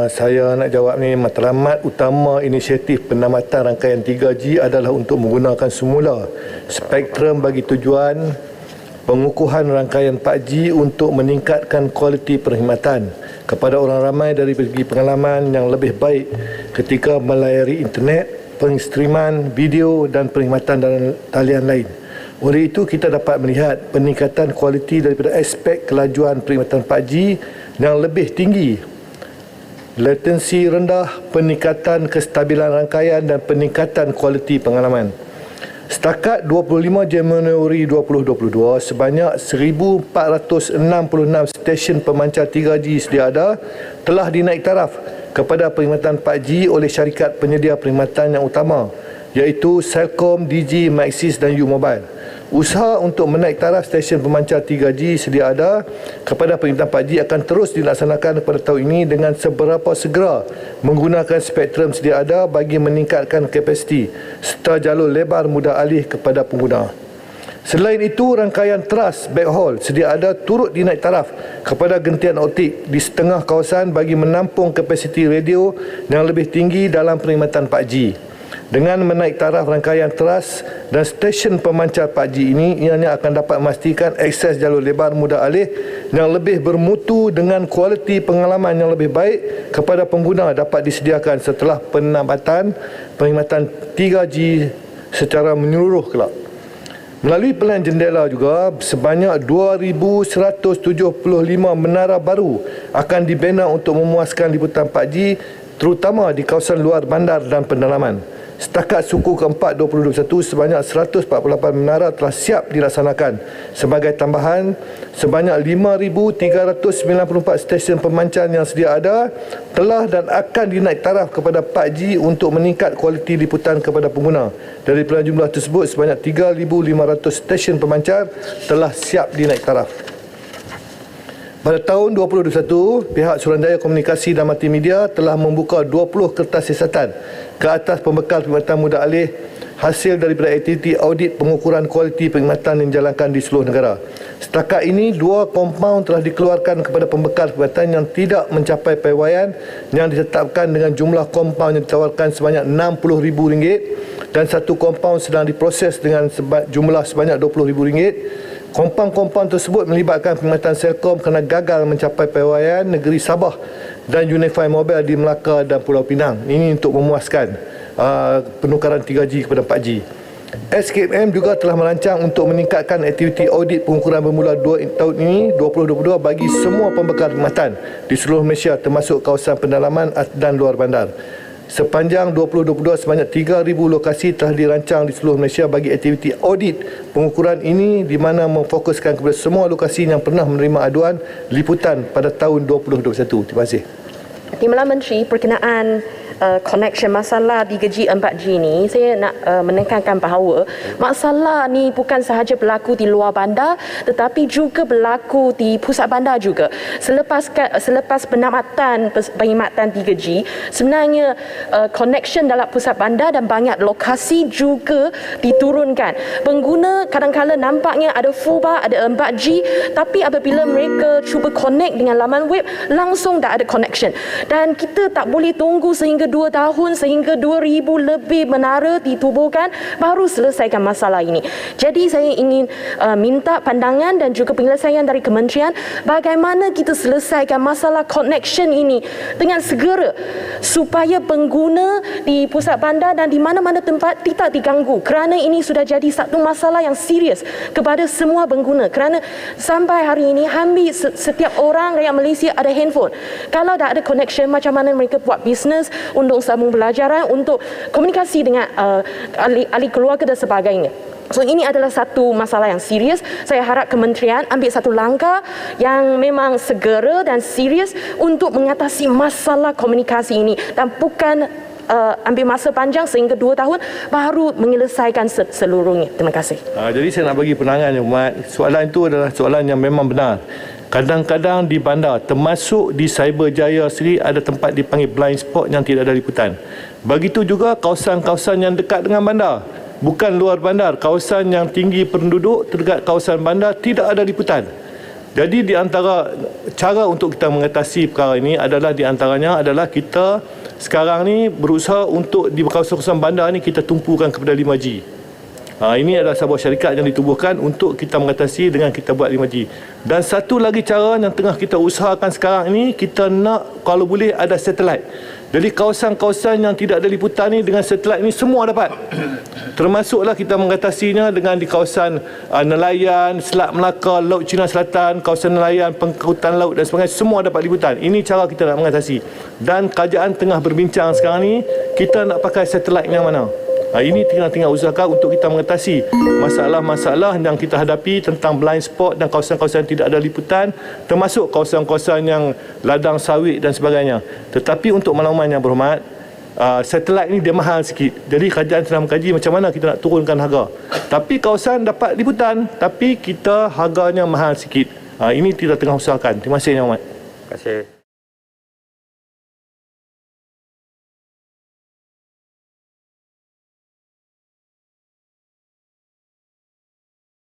Saya nak jawab ni, matlamat utama inisiatif penamatan rangkaian 3G adalah untuk menggunakan semula spektrum bagi tujuan pengukuhan rangkaian 4G untuk meningkatkan kualiti perkhidmatan kepada orang ramai dari segi pengalaman yang lebih baik ketika melayari internet, pengstreaman video dan perkhidmatan dalam talian lain. Oleh itu, kita dapat melihat peningkatan kualiti daripada aspek kelajuan perkhidmatan 4G yang lebih tinggi, latensi rendah, peningkatan kestabilan rangkaian dan peningkatan kualiti pengalaman. Setakat 25 Januari 2022, sebanyak 1,466 stesen pemancar 3G sedia ada telah dinaik taraf kepada perkhidmatan 4G oleh syarikat penyedia perkhidmatan yang utama, iaitu Celcom, Digi, Maxis dan U-Mobile. Usaha untuk menaik taraf stesen pemancar 3G sedia ada kepada perkhidmatan 4G akan terus dilaksanakan pada tahun ini dengan seberapa segera menggunakan spektrum sedia ada bagi meningkatkan kapasiti serta jalur lebar mudah alih kepada pengguna. Selain itu, rangkaian teras backhaul sedia ada turut dinaik taraf kepada gentian optik di setengah kawasan bagi menampung kapasiti radio yang lebih tinggi dalam perkhidmatan 4G. Dengan menaik taraf rangkaian teras dan stesen pemancar 4G ini, ianya akan dapat memastikan akses jalur lebar mudah alih yang lebih bermutu dengan kualiti pengalaman yang lebih baik kepada pengguna dapat disediakan setelah penambatan perkhidmatan 3G secara menyeluruh kelak. Melalui pilihan jendela juga, sebanyak 2,175 menara baru akan dibina untuk memuaskan liputan 4G terutama di kawasan luar bandar dan pendalaman. Setakat suku keempat 2021, sebanyak 148 menara telah siap dilaksanakan. Sebagai tambahan, sebanyak 5,394 stesen pemancar yang sedia ada telah dan akan dinaik taraf kepada 4G untuk meningkat kualiti liputan kepada pengguna. Dari jumlah tersebut, sebanyak 3,500 stesen pemancar telah siap dinaik taraf. Pada tahun 2021, pihak Suruhanjaya Komunikasi dan Multimedia telah membuka 20 kertas siasatan ke atas pembekal perkhidmatan mudah alih hasil daripada aktiviti audit pengukuran kualiti perkhidmatan yang dijalankan di seluruh negara. Setakat ini, 2 kompaun telah dikeluarkan kepada pembekal perkhidmatan yang tidak mencapai paiwaian yang ditetapkan dengan jumlah kompaun yang ditawarkan sebanyak RM60,000 dan 1 kompaun sedang diproses dengan jumlah sebanyak RM20,000. Kompaun-kompaun tersebut melibatkan perkhidmatan Celcom kerana gagal mencapai paiwaian negeri Sabah dan Unify Mobile di Melaka dan Pulau Pinang. Ini untuk memuaskan penukaran 3G kepada 4G. SKM juga telah merancang untuk meningkatkan aktiviti audit pengukuran bermula tahun ini 2022 bagi semua pembekal perkhidmatan di seluruh Malaysia termasuk kawasan pendalaman dan luar bandar. Sepanjang 2022, sebanyak 3,000 lokasi telah dirancang di seluruh Malaysia bagi aktiviti audit pengukuran ini di mana memfokuskan kepada semua lokasi yang pernah menerima aduan liputan pada tahun 2021. Terima kasih. Timbalan Menteri, berkenaan connection masalah 3G 4G ni, saya nak menekankan bahawa masalah ni bukan sahaja berlaku di luar bandar tetapi juga berlaku di pusat bandar juga. Selepas penamatan perkhidmatan 3G, sebenarnya connection dalam pusat bandar dan banyak lokasi juga diturunkan. Pengguna kadang-kadang nampaknya ada full bar, ada 4G, tapi apabila mereka cuba connect dengan laman web, langsung dah ada connection. Dan kita tak boleh tunggu sehingga 2 tahun, sehingga 2,000 lebih menara ditubuhkan baru selesaikan masalah ini. Jadi saya ingin minta pandangan dan juga penyelesaian dari kementerian bagaimana kita selesaikan masalah connection ini dengan segera supaya pengguna di pusat bandar dan di mana-mana tempat tidak diganggu, kerana ini sudah jadi satu masalah yang serius kepada semua pengguna, kerana sampai hari ini hampir setiap orang rakyat Malaysia ada handphone. Kalau dah ada connection, macam mana mereka buat bisnes, untuk sambung pelajaran, untuk komunikasi dengan ahli keluarga dan sebagainya. So ini adalah satu masalah yang serius. Saya harap kementerian ambil satu langkah yang memang segera dan serius untuk mengatasi masalah komunikasi ini dan bukan ambil masa panjang sehingga 2 tahun baru menyelesaikan seluruhnya. Terima kasih. Jadi saya nak bagi penangan, Umat. Soalan itu adalah soalan yang memang benar. Kadang-kadang di bandar, termasuk di Cyberjaya sendiri, ada tempat dipanggil blind spot yang tidak ada liputan. Begitu juga kawasan-kawasan yang dekat dengan bandar. Bukan luar bandar, kawasan yang tinggi penduduk terdekat kawasan bandar tidak ada liputan. Jadi di antara cara untuk kita mengatasi perkara ini adalah di antaranya adalah kita sekarang ni berusaha untuk di kawasan-kawasan bandar ni kita tumpukan kepada 5G. Ini adalah sebuah syarikat yang ditubuhkan untuk kita mengatasi dengan kita buat 5G. Dan satu lagi cara yang tengah kita usahakan sekarang ini, kita nak kalau boleh ada satelit. Jadi kawasan-kawasan yang tidak ada liputan ni dengan satelit ni semua dapat. Termasuklah kita mengatasinya dengan di kawasan nelayan, Selat Melaka, Laut Cina Selatan, kawasan nelayan, pengangkutan laut dan sebagainya, semua dapat liputan. Ini cara kita nak mengatasi. Dan kerajaan tengah berbincang sekarang ni, kita nak pakai satelit yang mana. Ini tengah usahakan untuk kita mengatasi masalah-masalah yang kita hadapi tentang blind spot dan kawasan-kawasan tidak ada liputan, termasuk kawasan-kawasan yang ladang sawit dan sebagainya. Tetapi untuk makluman yang berhormat, satelit ini dia mahal sikit. Jadi kerajaan sedang mengkaji macam mana kita nak turunkan harga. Tapi kawasan dapat liputan, tapi kita harganya mahal sikit. Ini kita tengah usahakan. Terima kasih, Yang Hormat. Terima kasih.